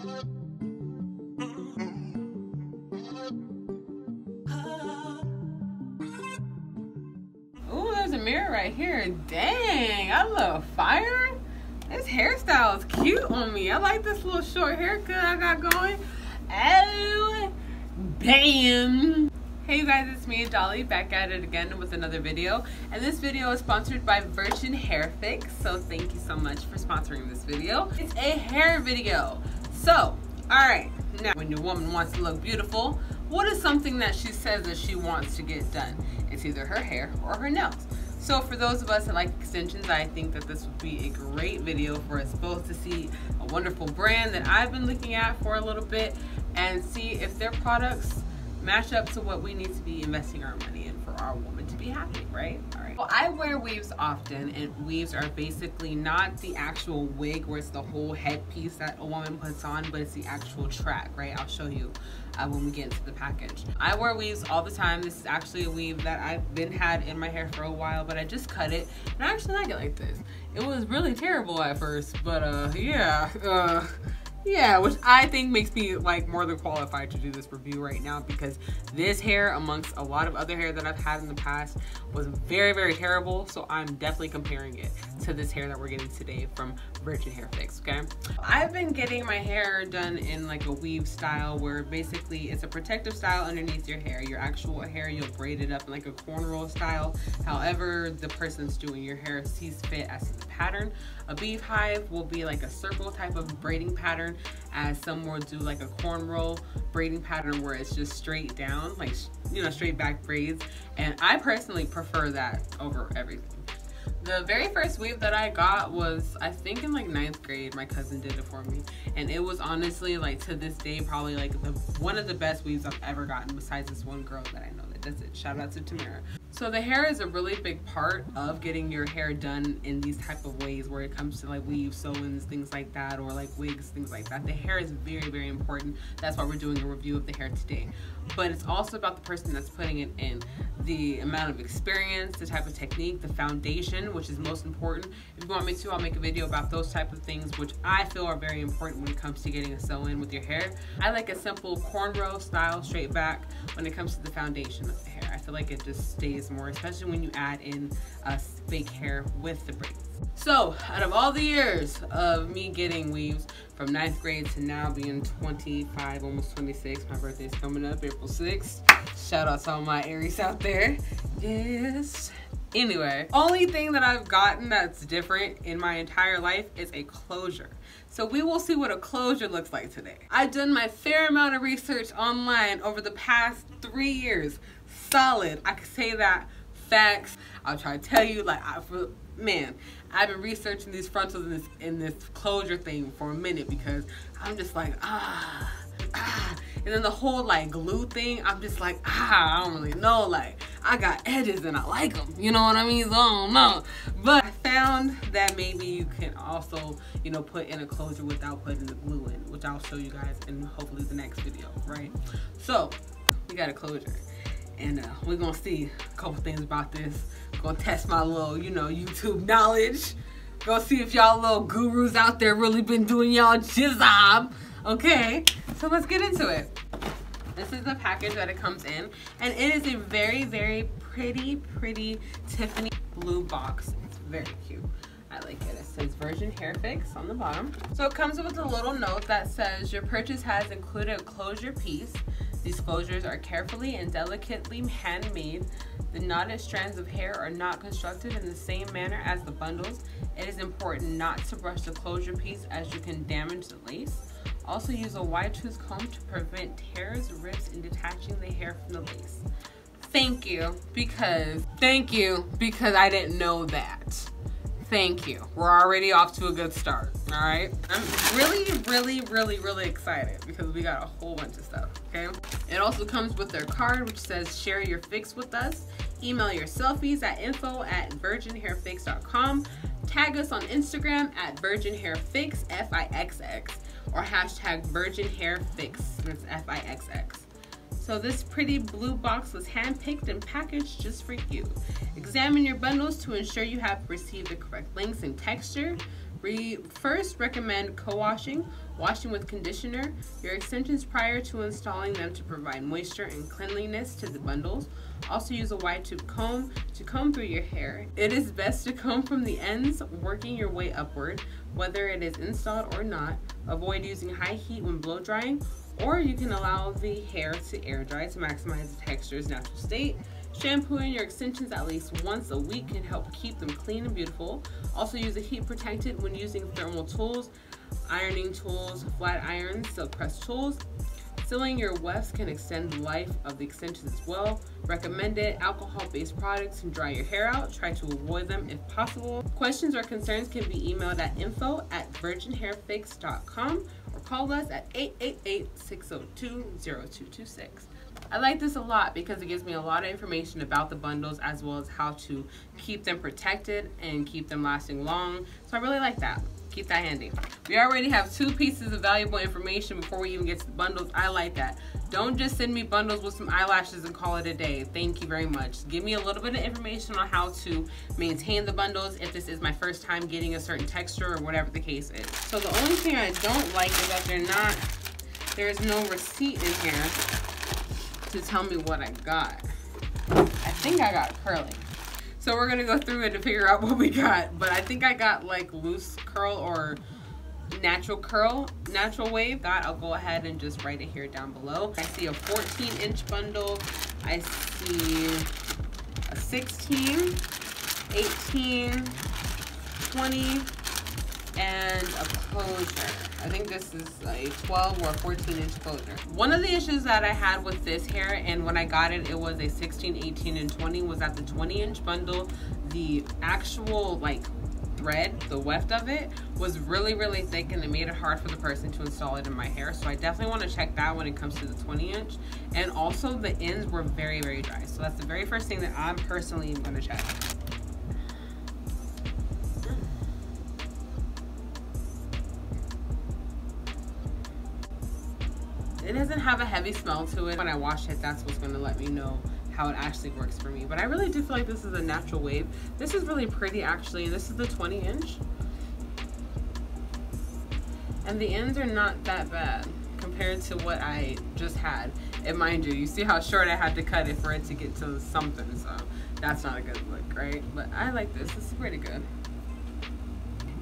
Ooh, there's a mirror right here. Dang, I love fire. This hairstyle is cute on me. I like this little short haircut I got going. Oh, bam. Hey you guys, it's me, Dolly, back at it again with another video. And this video is sponsored by Virgin Hair Fix. So thank you so much for sponsoring this video. It's a hair video. So, alright, now when your woman wants to look beautiful, what is something that she says that she wants to get done? It's either her hair or her nails. So for those of us that like extensions, I think that this would be a great video for us both to see a wonderful brand that I've been looking at for a little bit and see if their products match up to what we need to be investing our money in for our woman to be happy, right? All right. Well, I wear weaves often, and weaves are basically not the actual wig where it's the whole headpiece that a woman puts on, but it's the actual track, right? I'll show you when we get into the package. I wear weaves all the time. This is actually a weave that I've been had in my hair for a while, but I just cut it, and I actually like it like this. It was really terrible at first, but yeah, which I think makes me like more than qualified to do this review right now, because this hair, amongst a lot of other hair that I've had in the past, was very, very terrible. So I'm definitely comparing it to this hair that we're getting today from Virgin Hair Fix, okay? I've been getting my hair done in like a weave style where basically it's a protective style underneath your hair. Your actual hair, you'll braid it up in like a cornrow style. However, the person's doing your hair sees fit as to the pattern. A beehive will be like a circle type of braiding pattern, as some will do like a cornrow braiding pattern where it's just straight down, like, you know, straight back braids. And I personally prefer that over everything. The very first weave that I got was, I think in like 9th grade, my cousin did it for me. And it was honestly, like, to this day, probably like one of the best weaves I've ever gotten, besides this one girl that I know that does it. Shout out to Tamara. So the hair is a really big part of getting your hair done in these type of ways where it comes to like weave, sew-ins, things like that, or like wigs, things like that. The hair is very, very important. That's why we're doing a review of the hair today. But it's also about the person that's putting it in. The amount of experience, the type of technique, the foundation, which is most important. If you want me to, I'll make a video about those type of things, which I feel are very important when it comes to getting a sew-in with your hair. I like a simple cornrow style, straight back, when it comes to the foundation of the hair. I feel like it just stays more, especially when you add in fake hair with the braids. So out of all the years of me getting weaves from 9th grade to now being 25, almost 26, my birthday's coming up April 6th. Shout out to all my Aries out there. Yes. Anyway, only thing that I've gotten that's different in my entire life is a closure. So we will see what a closure looks like today. I've done my fair amount of research online over the past 3 years. Solid. I could say that. Facts. I'll try to tell you, like, man, I've been researching these frontals in this closure thing for a minute, because I'm just like, and then the whole like glue thing, I'm just like, I don't really know, like, I got edges and I like them, you know what I mean? So I don't know. But I found that maybe you can also, you know, put in a closure without putting the glue in, which I'll show you guys in hopefully the next video, right? So we got a closure. And we're gonna see a couple things about this. Gonna test my little, you know, YouTube knowledge. Gonna see if y'all little gurus out there really been doing y'all job. Okay, so let's get into it. This is the package that it comes in, and it is a very, very pretty Tiffany blue box. It's very cute. I like it. It says Virgin Hair Fix on the bottom. So it comes with a little note that says your purchase has included a closure piece. These closures are carefully and delicately handmade. The knotted strands of hair are not constructed in the same manner as the bundles. It is important not to brush the closure piece, as you can damage the lace. Also use a wide tooth comb to prevent tears, rips, and detaching the hair from the lace. Thank you, because I didn't know that. Thank you. We're already off to a good start, all right? I'm really excited because we got a whole bunch of stuff, okay? It also comes with their card, which says share your fix with us. Email your selfies at info@virginhairfix.com. Tag us on Instagram at virginhairfix, FIXX, or hashtag virginhairfix, that's FIXX. So this pretty blue box was handpicked and packaged just for you. Examine your bundles to ensure you have received the correct lengths and texture. We first recommend co-washing, washing with conditioner your extensions prior to installing them to provide moisture and cleanliness to the bundles. Also use a wide tube comb to comb through your hair. It is best to comb from the ends, working your way upward, whether it is installed or not. Avoid using high heat when blow drying, or you can allow the hair to air dry to maximize the texture's natural state. Shampooing your extensions at least once a week can help keep them clean and beautiful. Also use a heat protectant when using thermal tools, ironing tools, flat irons, silk press tools. Sealing your wefts can extend the life of the extensions as well. Recommended alcohol-based products can dry your hair out. Try to avoid them if possible. Questions or concerns can be emailed at info@virginhairfix.com or call us at 888-602-0226. I like this a lot because it gives me a lot of information about the bundles as well as how to keep them protected and keep them lasting long. So I really like that. Keep that handy. We already have 2 pieces of valuable information before we even get to the bundles. I like that. Don't just send me bundles with some eyelashes and call it a day. Thank you very much. Give me a little bit of information on how to maintain the bundles if this is my first time getting a certain texture or whatever the case is. So the only thing I don't like is that there's no receipt in here to tell me what I got. I think I got curling. So we're gonna go through it to figure out what we got. But I think I got like loose curl or natural wave. I'll go ahead and just write it here down below. I see a 14-inch bundle. I see a 16, 18, 20, and a closure. I think this is a 12 or a 14-inch closure. One of the issues that I had with this hair, and when I got it, it was a 16, 18, and 20, was that the 20-inch bundle, the actual like thread, the weft of it, was really, really thick, and it made it hard for the person to install it in my hair. So I definitely want to check that when it comes to the 20-inch. And also the ends were very, very dry. So that's the very first thing that I'm personally going to check. It doesn't have a heavy smell to it. When I wash it, that's what's going to let me know how it actually works for me. But I really do feel like this is a natural wave. This is really pretty actually, and this is the 20-inch. And the ends are not that bad compared to what I just had. And mind you see how short I had to cut it for it to get to something, so that's not a good look, right? But I like this. This is pretty good.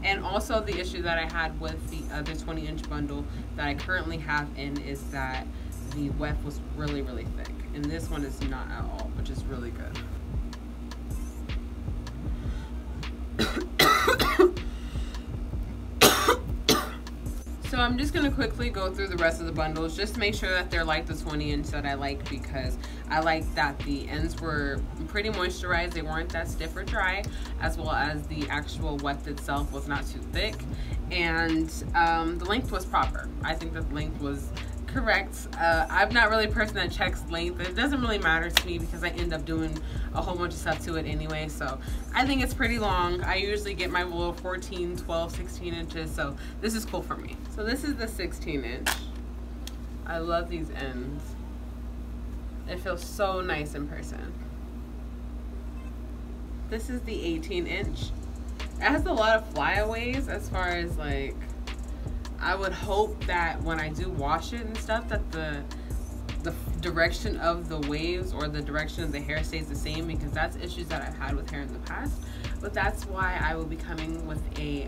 And also the issue that I had with the other 20-inch bundle that I currently have in is that the weft was really, really thick. And this one is not at all, which is really good. So I'm just going to quickly go through the rest of the bundles. Just make sure that they're like the 20-inch that I like, because I like that the ends were pretty moisturized. They weren't that stiff or dry, as well as the actual weft itself was not too thick. And the length was proper. I think that the length was correct. I'm not really a person that checks length. It doesn't really matter to me because I end up doing a whole bunch of stuff to it anyway. So I think it's pretty long. I usually get my little 14, 12, 16 inches. So this is cool for me. So this is the 16-inch. I love these ends. It feels so nice in person. This is the 18-inch. It has a lot of flyaways as far as like, I would hope that when I do wash it and stuff that the direction of the waves or the direction of the hair stays the same, because that's issues that I've had with hair in the past. But that's why I will be coming with a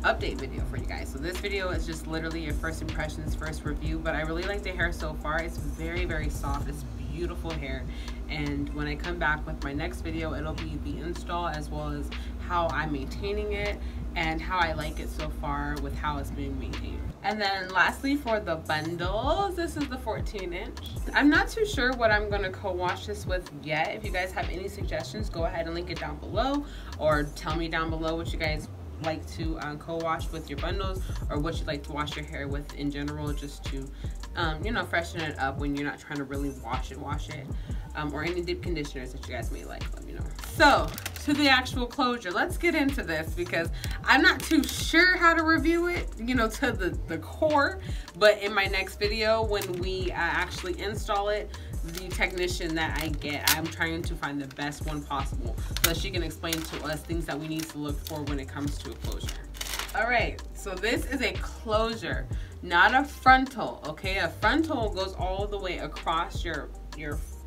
update video for you guys. So this video is just literally your first impressions, first review, but I really like the hair so far. It's very, very soft. It's beautiful hair. And when I come back with my next video, it'll be the install as well as how I'm maintaining it and how I like it so far with how it's being maintained. And then lastly, for the bundles, this is the 14-inch. I'm not too sure what I'm going to co-wash this with yet. If you guys have any suggestions, go ahead and link it down below, or tell me down below what you guys like to co-wash with your bundles, or what you like to wash your hair with in general, just to you know, freshen it up when you're not trying to really wash it, or any deep conditioners that you guys may like, let me know. So to the actual closure, let's get into this, because I'm not too sure how to review it, you know, to the core. But in my next video, when we actually install it, the technician that I get, I'm trying to find the best one possible so that she can explain to us things that we need to look for when it comes to a closure. All right, so this is a closure, not a frontal, okay? A frontal goes all the way across your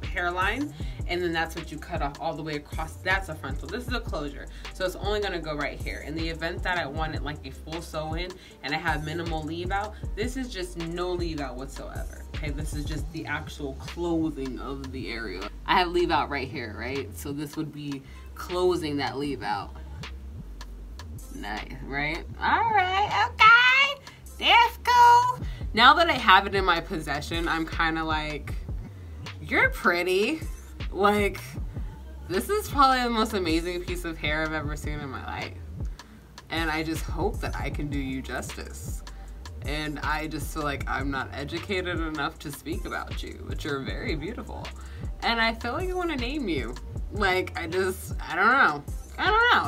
hairline, and then that's what you cut off all the way across. That's a frontal. This is a closure, so it's only gonna go right here. In the event that I wanted like a full sew-in and I have minimal leave out, this is just no leave out whatsoever, okay? This is just the actual closing of the area. I have leave out right here, right? So this would be closing that leave out. Nice, right? All right, okay, that's cool. Now that I have it in my possession, I'm kind of like, you're pretty. Like, this is probably the most amazing piece of hair I've ever seen in my life. And I just hope that I can do you justice. And I just feel like I'm not educated enough to speak about you, but you're very beautiful. And I feel like I want to name you. Like, I don't know.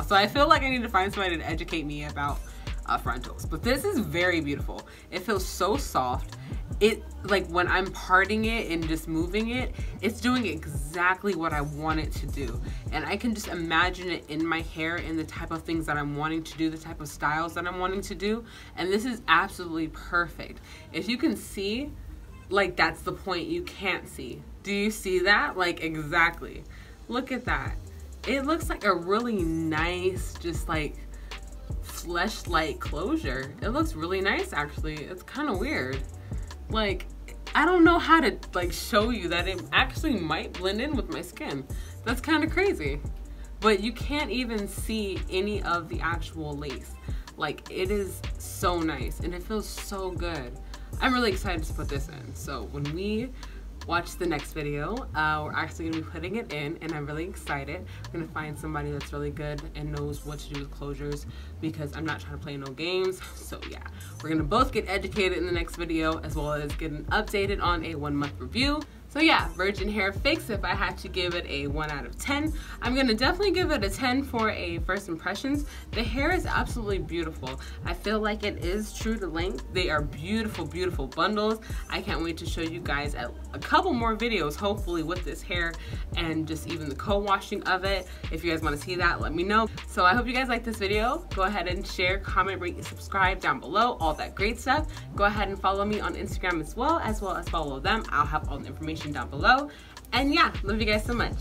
So I feel like I need to find somebody to educate me about frontals. But this is very beautiful. It feels so soft. It, like, when I'm parting it and just moving it, it's doing exactly what I want it to do. And I can just imagine it in my hair and the type of things that I'm wanting to do, the type of styles that I'm wanting to do. And this is absolutely perfect. If you can see, like, that's the point you can't see. Do you see that? Like, exactly. Look at that. It looks like a really nice, just like fleshlight closure. It looks really nice, actually. It's kind of weird. Like, I don't know how to like show you that it actually might blend in with my skin. That's kind of crazy. But you can't even see any of the actual lace. Like, it is so nice and it feels so good. I'm really excited to put this in. So when we watch the next video, we're actually gonna be putting it in, and I'm really excited. I'm gonna find somebody that's really good and knows what to do with closures, because I'm not trying to play no games. So yeah, we're gonna both get educated in the next video, as well as getting updated on a 1 month review. So yeah, Virgin Hair FIXX, if I had to give it a 1 out of 10, I'm gonna definitely give it a 10 for a first impressions. The hair is absolutely beautiful. I feel like it is true to length. They are beautiful, beautiful bundles. I can't wait to show you guys a couple more videos, hopefully, with this hair and just even the co-washing of it. If you guys wanna see that, let me know. So I hope you guys like this video. Go ahead and share, comment, rate, and subscribe down below, all that great stuff. Go ahead and follow me on Instagram as well as follow them. I'll have all the information down below. And yeah, love you guys so much.